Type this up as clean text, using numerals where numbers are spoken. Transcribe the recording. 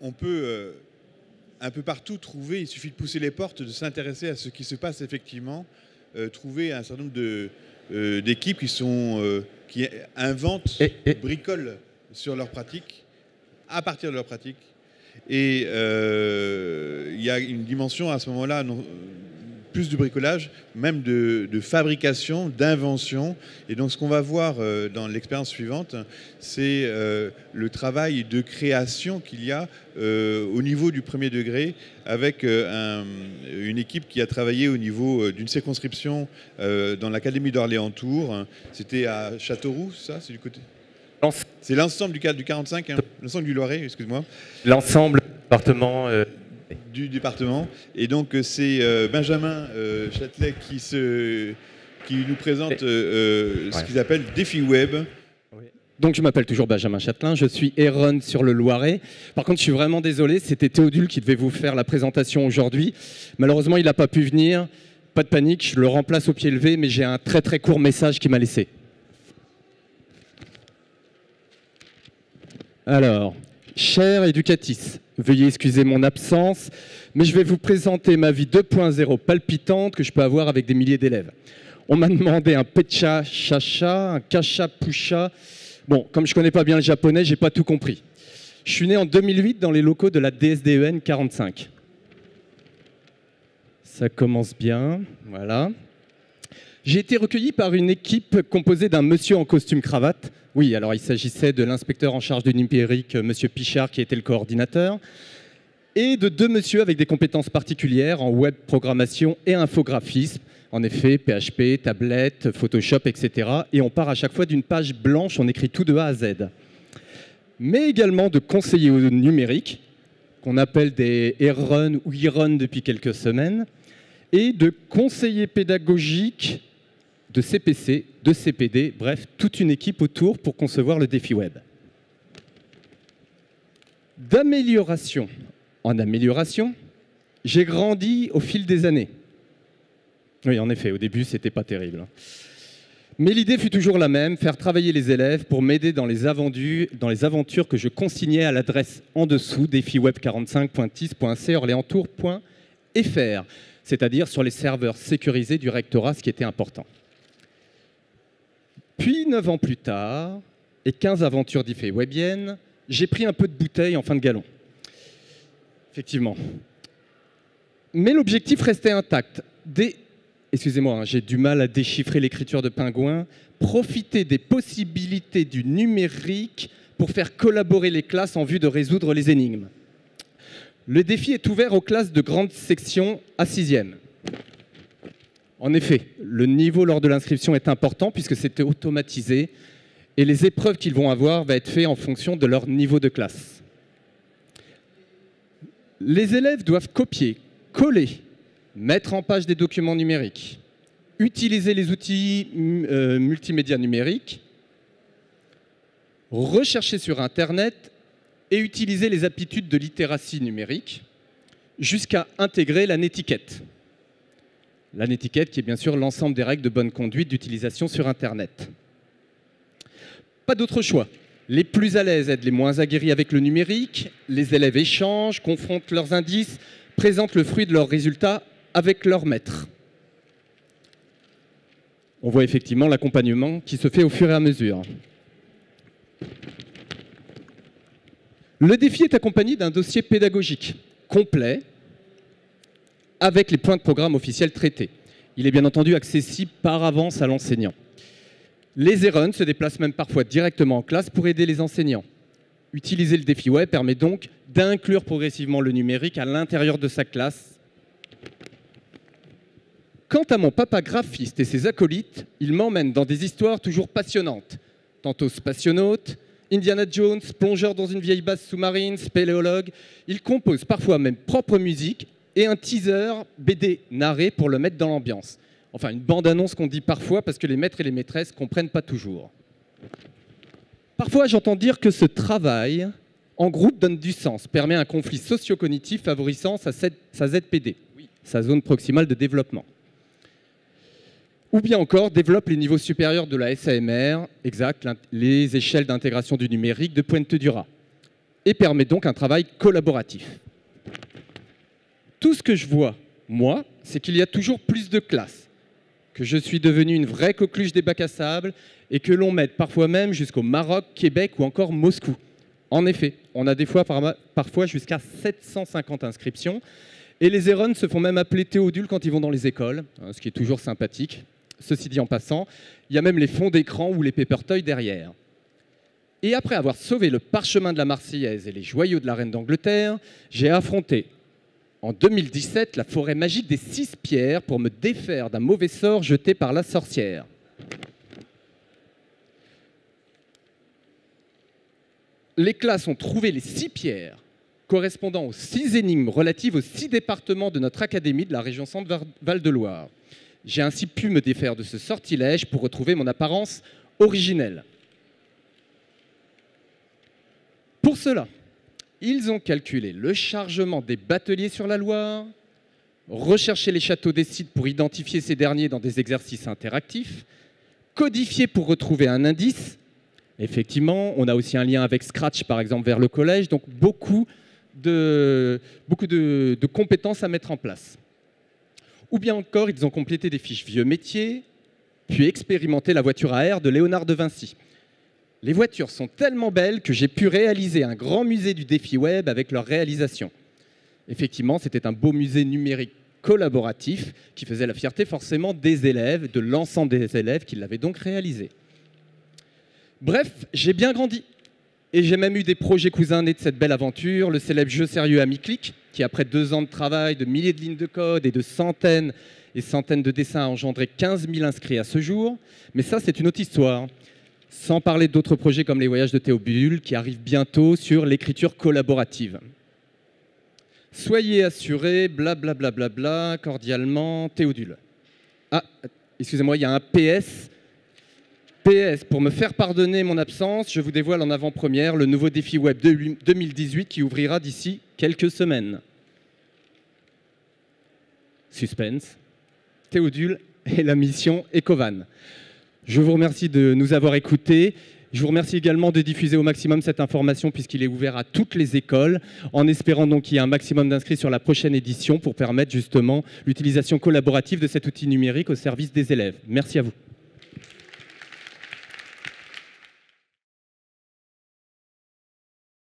on peut un peu partout trouver, il suffit de pousser les portes, de s'intéresser à ce qui se passe effectivement, trouver un certain nombre d'équipes qui inventent, bricolent sur leurs pratiques, à partir de leurs pratiques. Et il y a une dimension à ce moment-là, plus de bricolage, même de fabrication, d'invention. Et donc ce qu'on va voir dans l'expérience suivante, c'est le travail de création qu'il y a au niveau du premier degré, avec une équipe qui a travaillé au niveau d'une circonscription dans l'Académie d'Orléans-Tours. C'était à Châteauroux, ça, c'est du côté... C'est l'ensemble du 45, hein, l'ensemble du Loiret, excuse-moi. L'ensemble du département. Et donc c'est Benjamin Châtelet qui nous présente ce qu'ils appellent Défi Web. Donc je m'appelle toujours Benjamin Châtelain, je suis Heron sur le Loiret. Par contre je suis vraiment désolé, c'était Théodule qui devait vous faire la présentation aujourd'hui. Malheureusement il n'a pas pu venir, pas de panique, je le remplace au pied levé, mais j'ai un très très court message qu'il m'a laissé. Alors, cher éducatrice, veuillez excuser mon absence, mais je vais vous présenter ma vie 2.0 palpitante que je peux avoir avec des milliers d'élèves. On m'a demandé un pecha chacha, un kacha pusha. Bon, comme je ne connais pas bien le japonais, j'ai pas tout compris. Je suis né en 2008 dans les locaux de la DSDEN 45. Ça commence bien, voilà. J'ai été recueilli par une équipe composée d'un monsieur en costume cravate. Oui, alors il s'agissait de l'inspecteur en charge du numérique, monsieur Pichard, qui était le coordinateur, et de deux messieurs avec des compétences particulières en web programmation et infographisme. En effet, PHP, tablette, Photoshop, etc. Et on part à chaque fois d'une page blanche, on écrit tout de A à Z. Mais également de conseillers au numérique, qu'on appelle des Heron ou Iron depuis quelques semaines, et de conseillers pédagogiques, de CPC, de CPD, bref, toute une équipe autour pour concevoir le défi web. D'amélioration en amélioration, j'ai grandi au fil des années. Oui, en effet, au début, c'était pas terrible. Mais l'idée fut toujours la même, faire travailler les élèves pour m'aider dans les aventures que je consignais à l'adresse en dessous, défiweb45.tis.c.orléantour.fr, c'est-à-dire sur les serveurs sécurisés du rectorat, ce qui était important. Puis, 9 ans plus tard, et 15 aventures défi webiennes, j'ai pris un peu de bouteille en fin de galon. Effectivement. Mais l'objectif restait intact. Excusez-moi, hein, j'ai du mal à déchiffrer l'écriture de Pingouin. Profiter des possibilités du numérique pour faire collaborer les classes en vue de résoudre les énigmes. Le défi est ouvert aux classes de grande section à 6e. En effet, le niveau lors de l'inscription est important puisque c'est automatisé et les épreuves qu'ils vont avoir vont être faites en fonction de leur niveau de classe. Les élèves doivent copier, coller, mettre en page des documents numériques, utiliser les outils multimédia numériques, rechercher sur Internet et utiliser les aptitudes de littératie numérique jusqu'à intégrer la netiquette. La netiquette qui est bien sûr l'ensemble des règles de bonne conduite d'utilisation sur Internet. Pas d'autre choix. Les plus à l'aise aident les moins aguerris avec le numérique, les élèves échangent, confrontent leurs indices, présentent le fruit de leurs résultats avec leur maître. On voit effectivement l'accompagnement qui se fait au fur et à mesure. Le défi est accompagné d'un dossier pédagogique complet avec les points de programme officiels traités. Il est bien entendu accessible par avance à l'enseignant. Les Heron se déplacent même parfois directement en classe pour aider les enseignants. Utiliser le défi web permet donc d'inclure progressivement le numérique à l'intérieur de sa classe. Quant à mon papa graphiste et ses acolytes, ils m'emmènent dans des histoires toujours passionnantes. Tantôt spationautes, Indiana Jones, plongeur dans une vieille base sous-marine, spéléologue. Ils composent parfois même propre musique et un teaser BD narré pour le mettre dans l'ambiance. Enfin, une bande-annonce qu'on dit parfois parce que les maîtres et les maîtresses ne comprennent pas toujours. Parfois, j'entends dire que ce travail en groupe donne du sens, permet un conflit socio-cognitif favorisant sa ZPD, sa zone proximale de développement. Ou bien encore, développe les niveaux supérieurs de la SAMR, exact, les échelles d'intégration du numérique de Pointe-du-Raz. et permet donc un travail collaboratif. Tout ce que je vois, moi, c'est qu'il y a toujours plus de classes, que je suis devenu une vraie coqueluche des bacs à sable et que l'on m'aide parfois même jusqu'au Maroc, Québec ou encore Moscou. En effet, on a des fois parfois jusqu'à 750 inscriptions et les Erron se font même appeler Théodule quand ils vont dans les écoles, ce qui est toujours sympathique. Ceci dit en passant, il y a même les fonds d'écran ou les paper-toys derrière. Et après avoir sauvé le parchemin de la Marseillaise et les joyaux de la reine d'Angleterre, j'ai affronté en 2017 la forêt magique des 6 pierres pour me défaire d'un mauvais sort jeté par la sorcière. Les classes ont trouvé les 6 pierres correspondant aux 6 énigmes relatives aux 6 départements de notre académie de la région Centre-Val de Loire. J'ai ainsi pu me défaire de ce sortilège pour retrouver mon apparence originelle. Pour cela, ils ont calculé le chargement des bateliers sur la Loire, recherché les châteaux des sites pour identifier ces derniers dans des exercices interactifs, codifié pour retrouver un indice. Effectivement, on a aussi un lien avec Scratch, par exemple, vers le collège, donc beaucoup de compétences à mettre en place. Ou bien encore, ils ont complété des fiches vieux métiers, puis expérimenté la voiture à air de Léonard de Vinci. Les voitures sont tellement belles que j'ai pu réaliser un grand musée du défi web avec leur réalisation. Effectivement, c'était un beau musée numérique collaboratif qui faisait la fierté forcément des élèves, de l'ensemble des élèves qui l'avaient donc réalisé. Bref, j'ai bien grandi. Et j'ai même eu des projets cousins nés de cette belle aventure, le célèbre jeu sérieux AmiClick, qui après 2 ans de travail, de milliers de lignes de code et de centaines et centaines de dessins a engendré 15 000 inscrits à ce jour. Mais ça, c'est une autre histoire. Sans parler d'autres projets comme les voyages de Théodule qui arrivent bientôt sur l'écriture collaborative. Soyez assurés, blablabla, bla bla bla, cordialement, Théodule. Ah, excusez-moi, il y a un PS. PS, pour me faire pardonner mon absence, je vous dévoile en avant-première le nouveau défi web 2018 qui ouvrira d'ici quelques semaines. Suspense. Théodule et la mission Ecovan. Je vous remercie de nous avoir écoutés. Je vous remercie également de diffuser au maximum cette information puisqu'il est ouvert à toutes les écoles, en espérant donc qu'il y ait un maximum d'inscrits sur la prochaine édition pour permettre justement l'utilisation collaborative de cet outil numérique au service des élèves. Merci à vous.